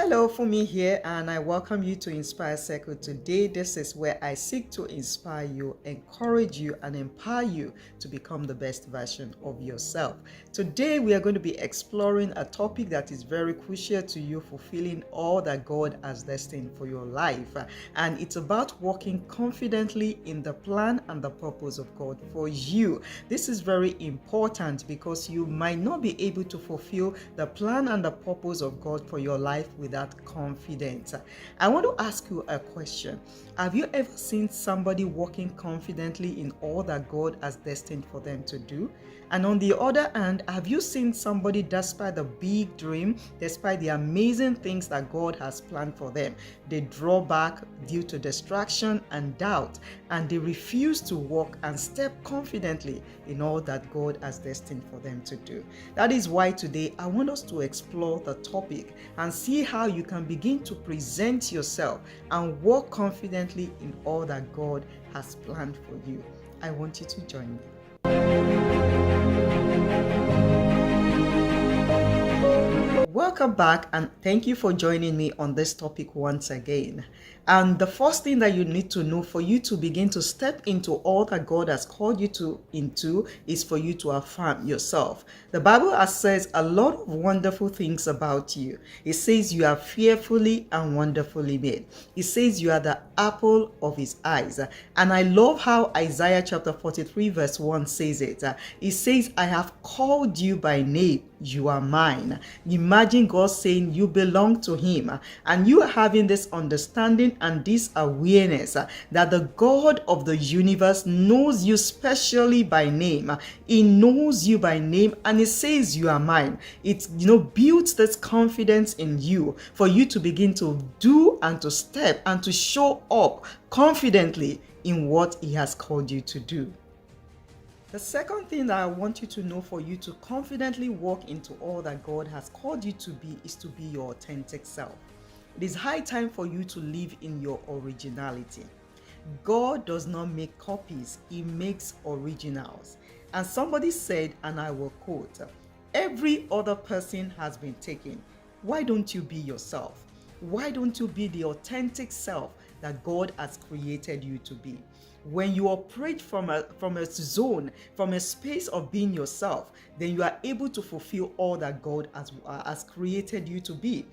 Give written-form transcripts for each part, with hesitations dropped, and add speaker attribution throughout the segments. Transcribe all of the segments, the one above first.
Speaker 1: Hello, Fumi here, and I welcome you to Inspire Circle. Today, this is where I seek to inspire you, encourage you, and empower you to become the best version of yourself. Today, we are going to be exploring a topic that is very crucial to you fulfilling all that God has destined for your life. And it's about walking confidently in the plan and the purpose of God for you. This is very important because you might not be able to fulfill the plan and the purpose of God for your life without confidence. I want to ask you a question. Have you ever seen somebody walking confidently in all that God has destined for them to do? And on the other hand, have you seen somebody, despite the big dream, despite the amazing things that God has planned for them, they draw back due to distraction and doubt, and they refuse to walk and step confidently in all that God has destined for them to do? That is why today I want us to explore the topic and see how you can begin to present yourself and walk confidently in all that God has planned for you. I want you to join me. Welcome back, and thank you for joining me on this topic once again. And the first thing that you need to know for you to begin to step into all that God has called you into is for you to affirm yourself. The Bible says a lot of wonderful things about you. It says you are fearfully and wonderfully made. It says you are the apple of his eyes. And I love how Isaiah chapter 43 verse 1 says it. It says, I have called you by name. You are mine. Imagine God saying you belong to him, and you are having this understanding and this awareness that the God of the universe knows you specially by name. He knows you by name, and he says you are mine. It builds this confidence in you for you to begin to do and to step and to show up confidently in what he has called you to do. The second thing that I want you to know for you to confidently walk into all that God has called you to be is to be your authentic self. It is high time for you to live in your originality. God does not make copies, he makes originals. And somebody said, and I will quote, every other person has been taken. Why don't you be yourself? Why don't you be the authentic self that God has created you to be? When you operate from a zone, from a space of being yourself, then you are able to fulfill all that God has created you to be.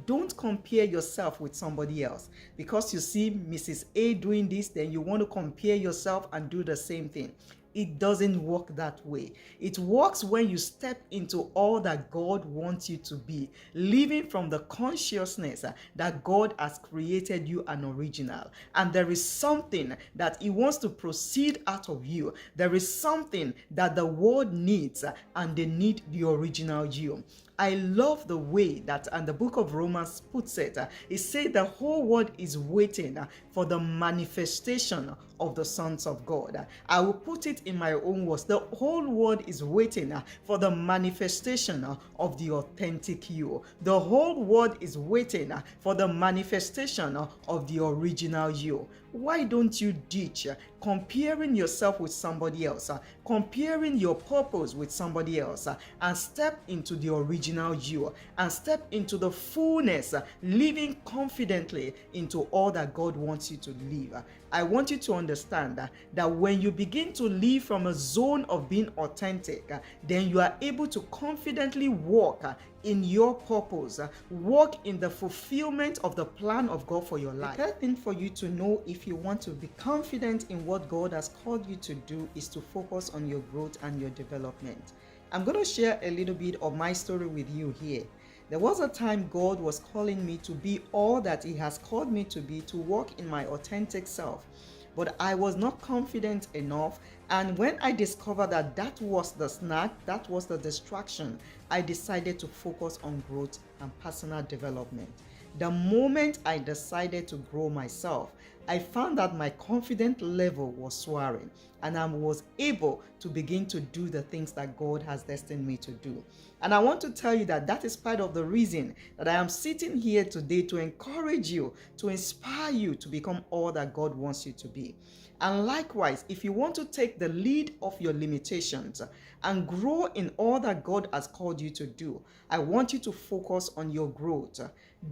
Speaker 1: Don't compare yourself with somebody else. Because you see Mrs. A doing this, then you want to compare yourself and do the same thing. It doesn't work that way. It works when you step into all that God wants you to be, living from the consciousness that God has created you an original. And there is something that he wants to proceed out of you. There is something that the world needs, and they need the original you. I love the way that, and the book of Romans puts it, it says the whole world is waiting for the manifestation of the sons of God. I will put it in my own words. The whole world is waiting for the manifestation of the authentic you. The whole world is waiting for the manifestation of the original you. Why don't you ditch comparing yourself with somebody else, comparing your purpose with somebody else, and step into the original you, and step into the fullness, living confidently into all that God wants you to live. I want you to understand that when you begin to live from a zone of being authentic, then you are able to confidently walk in your purpose, walk in the fulfillment of the plan of God for your life. The third thing for you to know if you want to be confident in what God has called you to do is to focus on your growth and your development. I'm going to share a little bit of my story with you here. There was a time God was calling me to be all that he has called me to be, to walk in my authentic self. But I was not confident enough, and when I discovered that that was the snag, that was the distraction, I decided to focus on growth and personal development. The moment I decided to grow myself, I found that my confidence level was soaring and I was able to begin to do the things that God has destined me to do. And I want to tell you that that is part of the reason that I am sitting here today, to encourage you, to inspire you to become all that God wants you to be. And likewise, if you want to take the lead of your limitations and grow in all that God has called you to do, I want you to focus on your growth.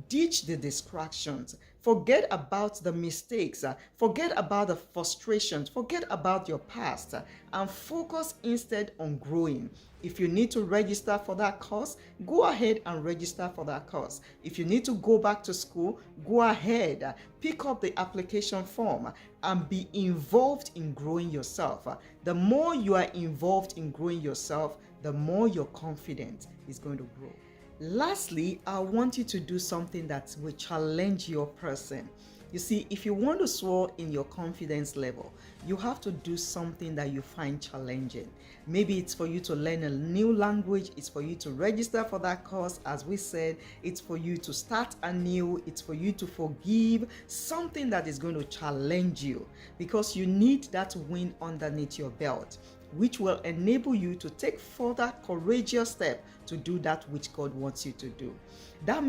Speaker 1: Ditch the distractions. Forget about the mistakes. Forget about the frustrations. Forget about your past and focus instead on growing. If you need to register for that course, go ahead and register for that course. If you need to go back to school, go ahead, pick up the application form and be involved in growing yourself. The more you are involved in growing yourself, the more your confidence is going to grow. Lastly, I want you to do something that will challenge your person. You see, if you want to soar in your confidence level, you have to do something that you find challenging. Maybe it's for you to learn a new language, it's for you to register for that course, as we said, it's for you to start anew, it's for you to forgive, something that is going to challenge you, because you need that win underneath your belt, which will enable you to take further courageous steps to do that which God wants you to do. That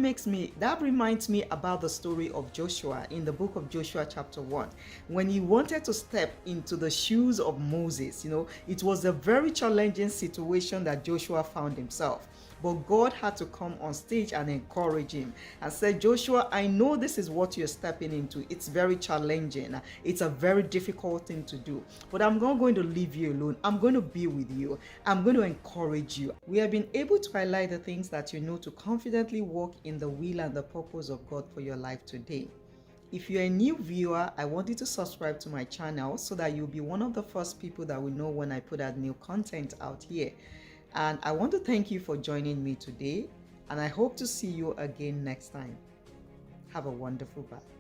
Speaker 1: reminds me about the story of Joshua in the book of Joshua chapter 1. When he wanted to step into the shoes of Moses, it was a very challenging situation that Joshua found himself. But God had to come on stage and encourage him and said, Joshua, I know this is what you're stepping into. It's very challenging. It's a very difficult thing to do. But I'm not going to leave you alone. I'm going to be with you. I'm going to encourage you. We have been able to highlight the things that you know to confidently walk in the will and the purpose of God for your life today. If you're a new viewer, I want you to subscribe to my channel so that you'll be one of the first people that will know when I put out new content out here. And I want to thank you for joining me today, and I hope to see you again next time. Have a wonderful day.